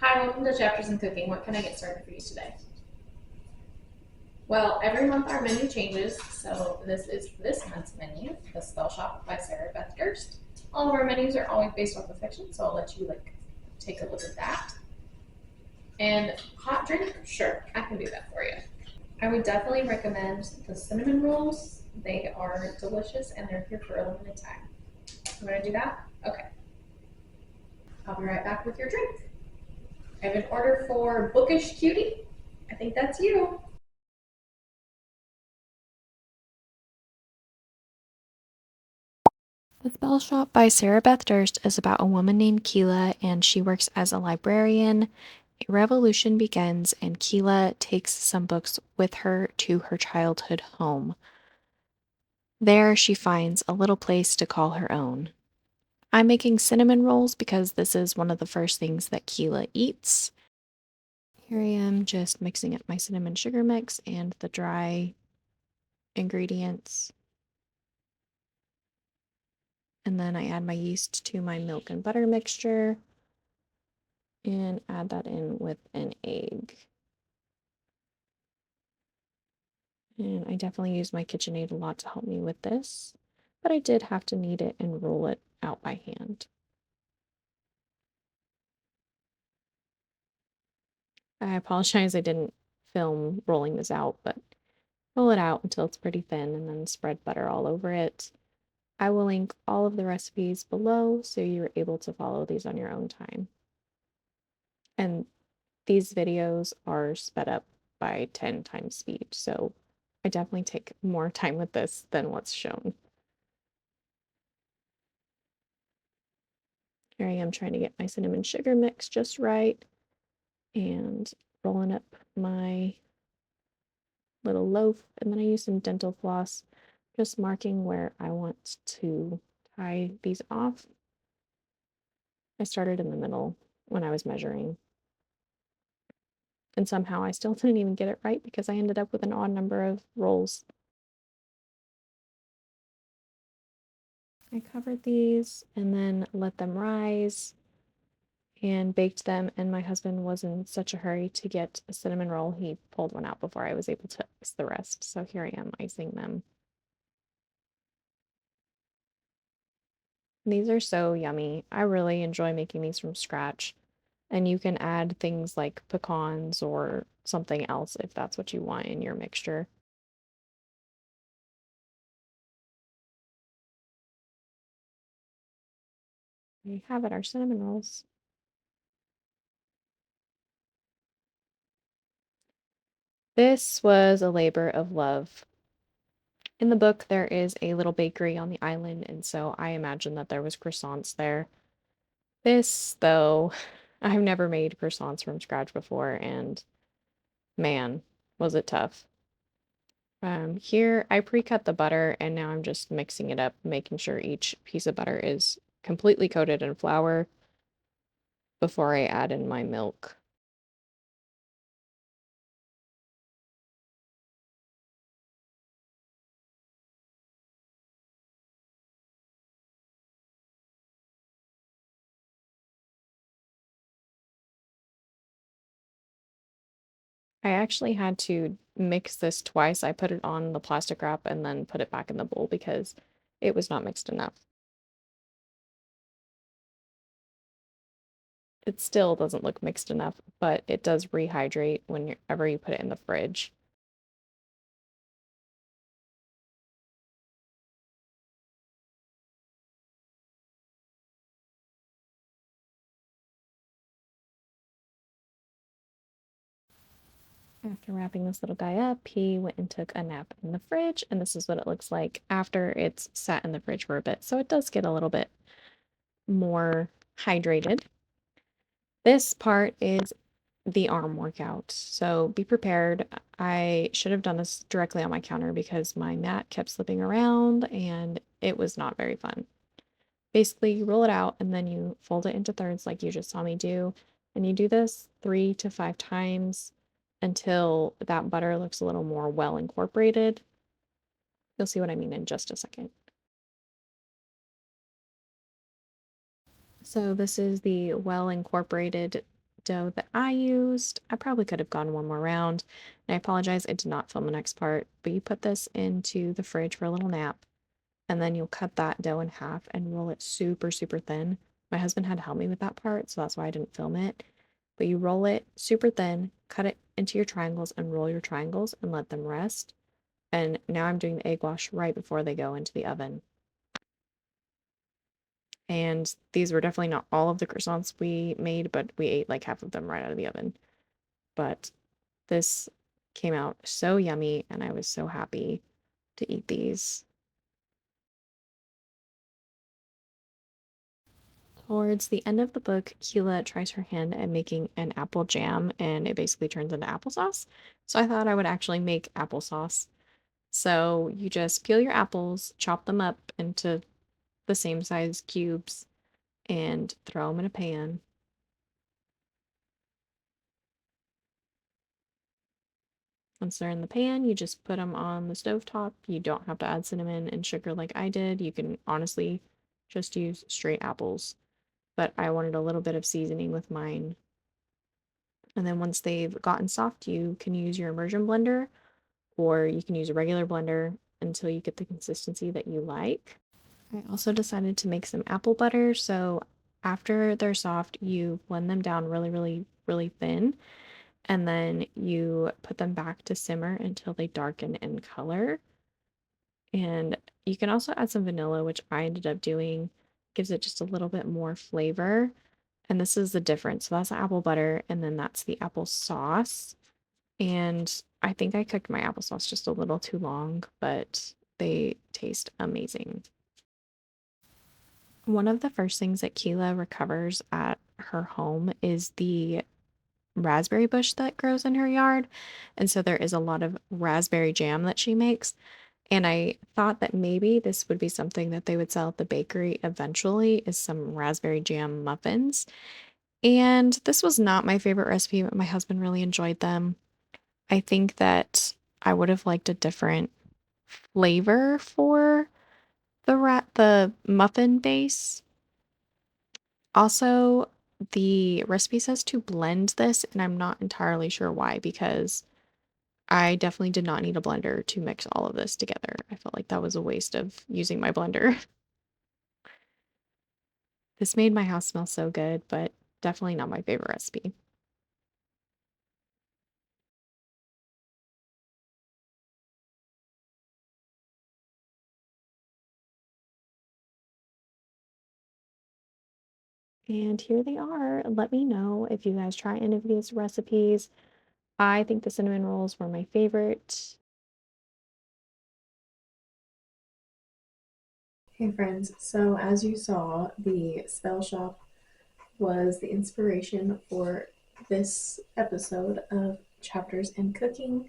Hi, welcome to Chapters in Cooking. What can I get started for you today? Well, every month our menu changes, so this is this month's menu, the Spellshop by Sarah Beth Durst. All of our menus are always based off of fiction, so I'll let you take a look at that. And hot drink, sure, I can do that for you. I would definitely recommend the cinnamon rolls. They are delicious and they're here for a limited time. You want to do that? Okay. I'll be right back with your drink. I have an order for Bookish Cutie. I think that's you. The Spell Shop by Sarah Beth Durst is about a woman named Keela, and she works as a librarian. A revolution begins, and Keela takes some books with her to her childhood home. There, she finds a little place to call her own. I'm making cinnamon rolls because this is one of the first things that Keela eats. Here I am just mixing up my cinnamon sugar mix and the dry ingredients. And then I add my yeast to my milk and butter mixture and add that in with an egg. And I definitely use my KitchenAid a lot to help me with this, but I did have to knead it and roll it out by hand. I apologize I didn't film rolling this out, but roll it out until it's pretty thin and then spread butter all over it. I will link all of the recipes below so you're able to follow these on your own time. And these videos are sped up by 10 times speed, so I definitely take more time with this than what's shown. Here I am trying to get my cinnamon sugar mix just right and rolling up my little loaf. And then I use some dental floss, just marking where I want to tie these off. I started in the middle when I was measuring. And somehow I still didn't even get it right because I ended up with an odd number of rolls. I covered these and then let them rise and baked them. And my husband was in such a hurry to get a cinnamon roll, he pulled one out before I was able to ice the rest. So here I am icing them. These are so yummy. I really enjoy making these from scratch. And you can add things like pecans or something else if that's what you want in your mixture. We have it, our cinnamon rolls. This was a labor of love. In the book, there is a little bakery on the island, and so I imagine that there was croissants there. This, though, I've never made croissants from scratch before, and man, was it tough. Here I pre-cut the butter, and now I'm just mixing it up, making sure each piece of butter is completely coated in flour before I add in my milk. I actually had to mix this twice. I put it on the plastic wrap and then put it back in the bowl because it was not mixed enough. It still doesn't look mixed enough, but it does rehydrate whenever you put it in the fridge. After wrapping this little guy up, he went and took a nap in the fridge, and this is what it looks like after it's sat in the fridge for a bit. So it does get a little bit more hydrated. This part is the arm workout, so be prepared. I should have done this directly on my counter because my mat kept slipping around and it was not very fun. Basically, you roll it out and then you fold it into thirds like you just saw me do. And you do this 3 to 5 times until that butter looks a little more well incorporated. You'll see what I mean in just a second. So this is the well incorporated dough that I used. I probably could have gone one more round. And I apologize, I did not film the next part, but you put this into the fridge for a little nap, and then you'll cut that dough in half and roll it super, super thin. My husband had to help me with that part, so that's why I didn't film it. But you roll it super thin, cut it into your triangles, and roll your triangles and let them rest. And now I'm doing the egg wash right before they go into the oven. And these were definitely not all of the croissants we made, but we ate like half of them right out of the oven. But this came out so yummy, and I was so happy to eat these. Towards the end of the book, Keela tries her hand at making an apple jam, and it basically turns into applesauce. So I thought I would actually make applesauce. So you just peel your apples, chop them up into the same size cubes, and throw them in a pan. Once they're in the pan, you just put them on the stovetop. You don't have to add cinnamon and sugar like I did. You can honestly just use straight apples, but I wanted a little bit of seasoning with mine. And then once they've gotten soft, you can use your immersion blender, or you can use a regular blender until you get the consistency that you like. I also decided to make some apple butter, so after they're soft, you blend them down really, really, really thin, and then you put them back to simmer until they darken in color. And you can also add some vanilla, which I ended up doing, gives it just a little bit more flavor. And this is the difference. So that's the apple butter, and then that's the apple sauce. And I think I cooked my applesauce just a little too long, but they taste amazing. One of the first things that Keela recovers at her home is the raspberry bush that grows in her yard. And so there is a lot of raspberry jam that she makes. And I thought that maybe this would be something that they would sell at the bakery eventually, is some raspberry jam muffins. And this was not my favorite recipe, but my husband really enjoyed them. I think that I would have liked a different flavor for the muffin base. Also, the recipe says to blend this, and I'm not entirely sure why, because I definitely did not need a blender to mix all of this together. I felt like that was a waste of using my blender. This made my house smell so good, but definitely not my favorite recipe. And here they are. Let me know if you guys try any of these recipes. I think the cinnamon rolls were my favorite. Hey friends, so as you saw, the Spellshop was the inspiration for this episode of Chapters in Cooking,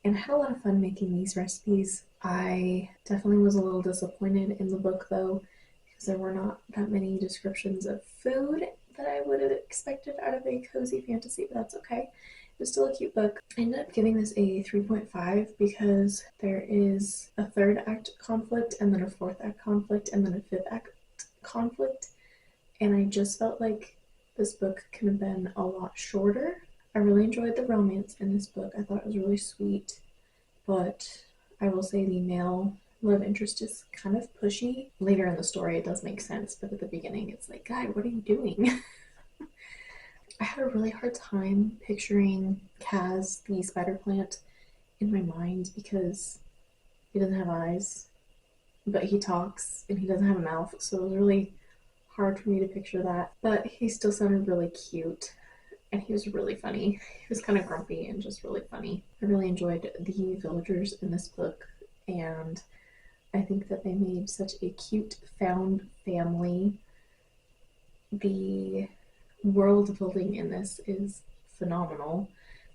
and I had a lot of fun making these recipes. I definitely was a little disappointed in the book though, because there were not that many descriptions of food that I would have expected out of a cozy fantasy, but that's okay. It was still a cute book. I ended up giving this a 3.5 because there is a third act conflict, and then a fourth act conflict, and then a fifth act conflict. And I just felt like this book could have been a lot shorter. I really enjoyed the romance in this book. I thought it was really sweet, but I will say the male love interest is kind of pushy. Later in the story, it does make sense, but at the beginning, it's like, guy, what are you doing? I had a really hard time picturing Kaz, the spider plant, in my mind because he doesn't have eyes, but he talks and he doesn't have a mouth, so it was really hard for me to picture that. But he still sounded really cute, and he was really funny. He was kind of grumpy and just really funny. I really enjoyed the villagers in this book, and I think that they made such a cute found family. The world building in this is phenomenal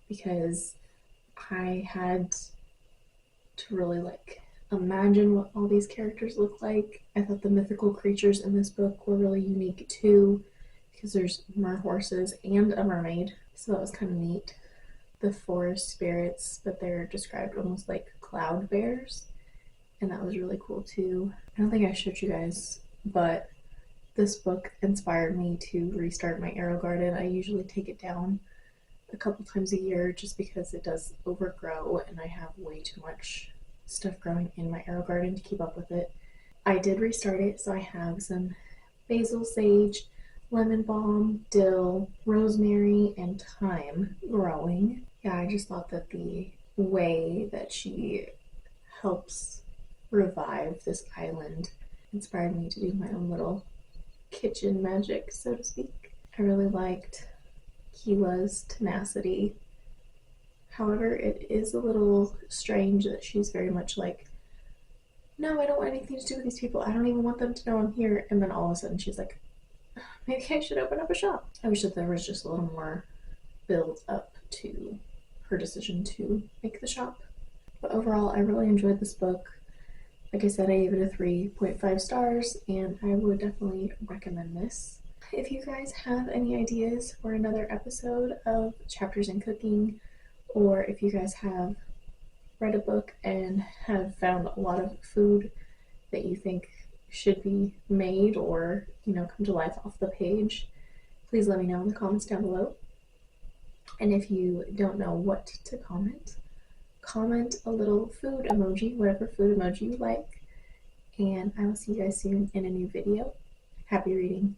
because I had to really imagine what all these characters look like. I thought the mythical creatures in this book were really unique too, because there's mer horses and a mermaid, so that was kind of neat. The forest spirits, but they're described almost like cloud bears, and that was really cool too. I don't think I showed you guys, but this book inspired me to restart my arrow garden. I usually take it down a couple times a year just because it does overgrow and I have way too much stuff growing in my arrow garden to keep up with it. I did restart it, so I have some basil, sage, lemon balm, dill, rosemary, and thyme growing. Yeah, I just thought that the way that she helps revive this island inspired me to do my own little kitchen magic, so to speak. I really liked Kila's tenacity. However, it is a little strange that she's very much like, no, I don't want anything to do with these people. I don't even want them to know I'm here. And then all of a sudden she's like, maybe I should open up a shop. I wish that there was just a little more build up to her decision to make the shop. But overall, I really enjoyed this book. Like I said, I gave it a 3.5 stars, and I would definitely recommend this. If you guys have any ideas for another episode of Chapters in Cooking, or if you guys have read a book and have found a lot of food that you think should be made or, come to life off the page, please let me know in the comments down below. And if you don't know what to comment a little food emoji, whatever food emoji you like. And I will see you guys soon in a new video. Happy reading.